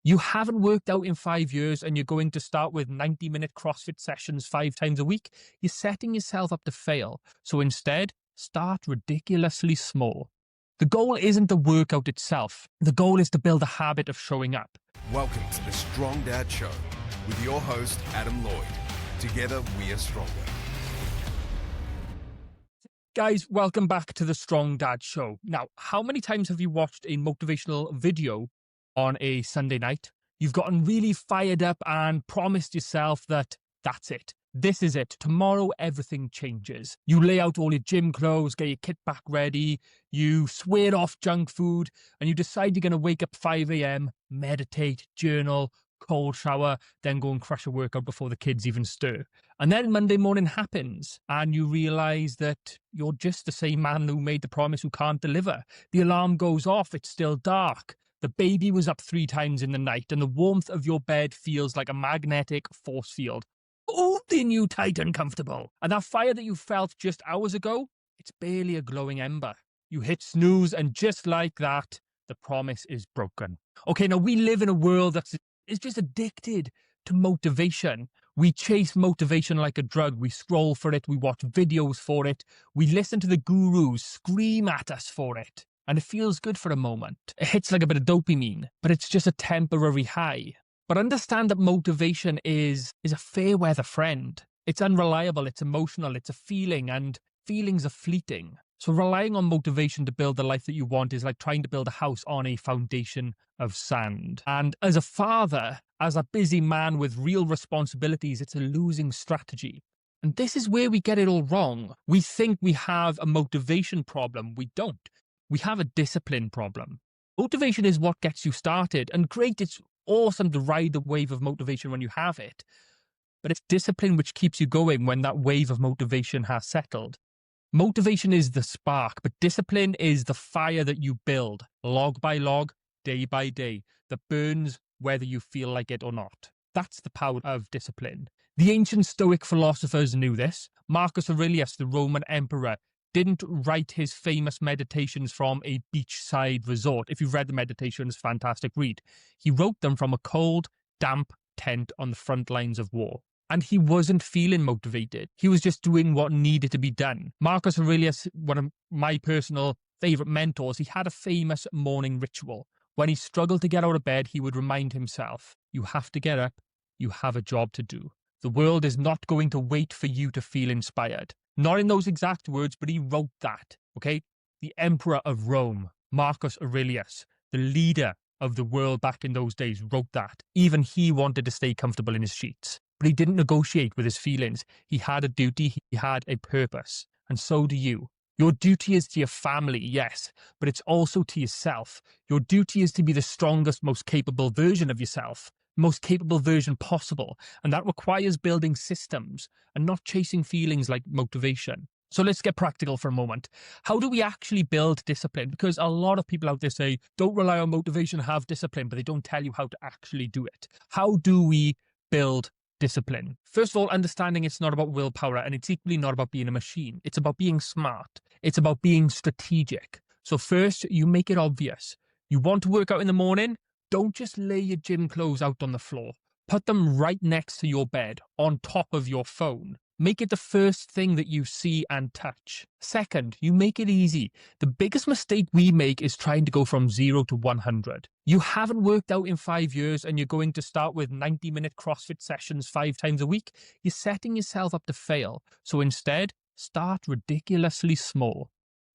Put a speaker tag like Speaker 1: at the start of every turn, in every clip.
Speaker 1: You haven't worked out in 5 years and you're going to start with 90-minute CrossFit sessions 5 times a week. You're setting yourself up to fail. So instead, start ridiculously small. The goal isn't the workout itself. The goal is to build a habit of showing up.
Speaker 2: Welcome to the Strong Dad Show with your host, Adam Lloyd. Together, we are stronger.
Speaker 1: Guys, welcome back to the Strong Dad Show. Now, how many times have you watched a motivational video on a Sunday night? You've gotten really fired up and promised yourself that that's it. This is it. Tomorrow, everything changes. You lay out all your gym clothes, get your kit back ready, you swear off junk food, and you decide you're going to wake up 5 a.m., meditate, journal, cold shower, then go and crush a workout before the kids even stir. And then Monday morning happens and you realize that you're just the same man who made the promise who can't deliver. The alarm goes off, it's still dark. The baby was up 3 times in the night and the warmth of your bed feels like a magnetic force field. Holding you tight and comfortable. And that fire that you felt just hours ago, it's barely a glowing ember. You hit snooze and just like that, the promise is broken. Okay, now we live in a world that's just addicted to motivation. We chase motivation like a drug. We scroll for it. We watch videos for it. We listen to the gurus scream at us for it. And it feels good for a moment. It hits like a bit of dopamine, but it's just a temporary high. But understand that motivation is a fair weather friend. It's unreliable, it's emotional, it's a feeling, and feelings are fleeting. So relying on motivation to build the life that you want is like trying to build a house on a foundation of sand. And as a father, as a busy man with real responsibilities, it's a losing strategy. And this is where we get it all wrong. We think we have a motivation problem. We don't. We have a discipline problem. Motivation is what gets you started. And great, it's awesome to ride the wave of motivation when you have it. But it's discipline which keeps you going when that wave of motivation has settled. Motivation is the spark, but discipline is the fire that you build, log by log, day by day, that burns whether you feel like it or not. That's the power of discipline. The ancient Stoic philosophers knew this. Marcus Aurelius, the Roman emperor, didn't write his famous meditations from a beachside resort. If you've read the meditations, fantastic read. He wrote them from a cold, damp tent on the front lines of war. And he wasn't feeling motivated. He was just doing what needed to be done. Marcus Aurelius, one of my personal favorite mentors, he had a famous morning ritual. When he struggled to get out of bed, he would remind himself, you have to get up, you have a job to do. The world is not going to wait for you to feel inspired. Not in those exact words, but he wrote that, okay? The emperor of Rome, Marcus Aurelius, the leader of the world back in those days, wrote that. Even he wanted to stay comfortable in his sheets. But he didn't negotiate with his feelings. He had a duty, he had a purpose. And so do you. Your duty is to your family, yes, but it's also to yourself. Your duty is to be the strongest, most capable version of yourself, most capable version possible. And that requires building systems and not chasing feelings like motivation. So let's get practical for a moment. How do we actually build discipline? Because a lot of people out there say, don't rely on motivation, have discipline, but they don't tell you how to actually do it. How do we build discipline? First of all, understanding it's not about willpower and it's equally not about being a machine. It's about being smart. It's about being strategic. So first, you make it obvious. You want to work out in the morning? Don't just lay your gym clothes out on the floor. Put them right next to your bed, on top of your phone. Make it the first thing that you see and touch. Second, you make it easy. The biggest mistake we make is trying to go from 0 to 100. You haven't worked out in 5 years and you're going to start with 90-minute CrossFit sessions 5 times a week. You're setting yourself up to fail. So instead, start ridiculously small.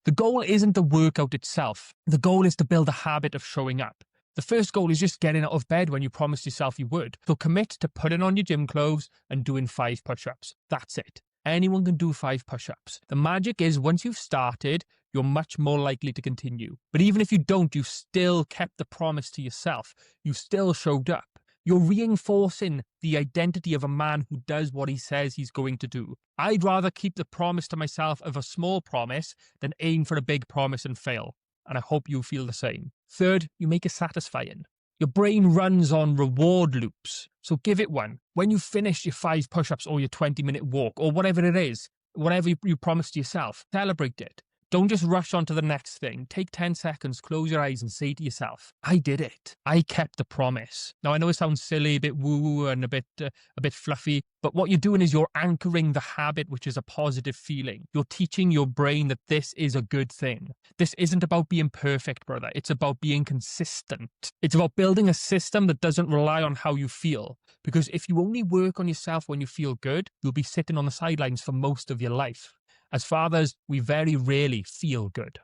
Speaker 1: The goal isn't the workout itself. The goal is to build a habit of showing up. The first goal is just getting out of bed when you promised yourself you would. So commit to putting on your gym clothes and doing 5 push-ups. That's it. Anyone can do 5 push-ups. The magic is once you've started, you're much more likely to continue. But even if you don't, you still kept the promise to yourself. You still showed up. You're reinforcing the identity of a man who does what he says he's going to do. I'd rather keep the promise to myself of a small promise than aim for a big promise and fail. And I hope you feel the same. Third, you make it satisfying. Your brain runs on reward loops, so give it one. When you finish your 5 push-ups or your 20-minute walk or whatever it is, whatever you promised yourself, celebrate it. Don't just rush on to the next thing. Take 10 seconds, close your eyes and say to yourself, I did it. I kept the promise. Now, I know it sounds silly, a bit woo-woo and a bit fluffy, but what you're doing is you're anchoring the habit, which is a positive feeling. You're teaching your brain that this is a good thing. This isn't about being perfect, brother. It's about being consistent. It's about building a system that doesn't rely on how you feel. Because if you only work on yourself when you feel good, you'll be sitting on the sidelines for most of your life. As fathers, we very rarely feel good.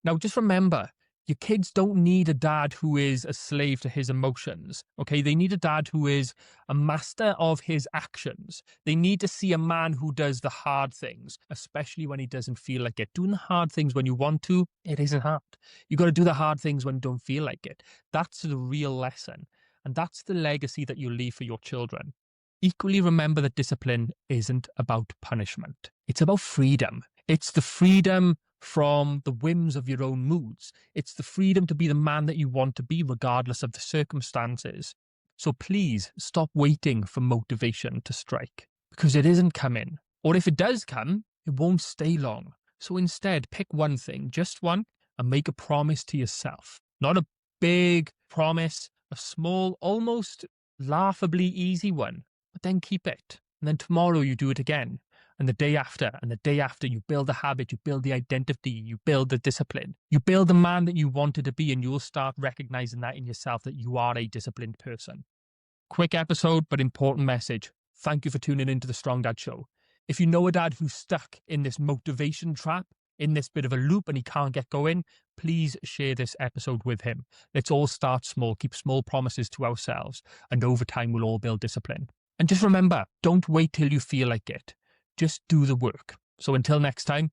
Speaker 1: Now, just remember, your kids don't need a dad who is a slave to his emotions, okay? They need a dad who is a master of his actions. They need to see a man who does the hard things, especially when he doesn't feel like it. Doing the hard things when you want to, it isn't hard. You got to do the hard things when you don't feel like it. That's the real lesson. And that's the legacy that you leave for your children. Equally, remember that discipline isn't about punishment. It's about freedom. It's the freedom from the whims of your own moods. It's the freedom to be the man that you want to be, regardless of the circumstances. So please stop waiting for motivation to strike, because it isn't coming. Or if it does come, it won't stay long. So instead, pick one thing, just one, and make a promise to yourself. Not a big promise, a small, almost laughably easy one. But then keep it. And then tomorrow you do it again. And the day after, you build a habit, you build the identity, you build the discipline. You build the man that you wanted to be, and you'll start recognizing that in yourself, that you are a disciplined person. Quick episode, but important message. Thank you for tuning into the Strong Dad Show. If you know a dad who's stuck in this motivation trap, in this bit of a loop, and he can't get going, please share this episode with him. Let's all start small, keep small promises to ourselves, and over time we'll all build discipline. And just remember, don't wait till you feel like it. Just do the work. So until next time,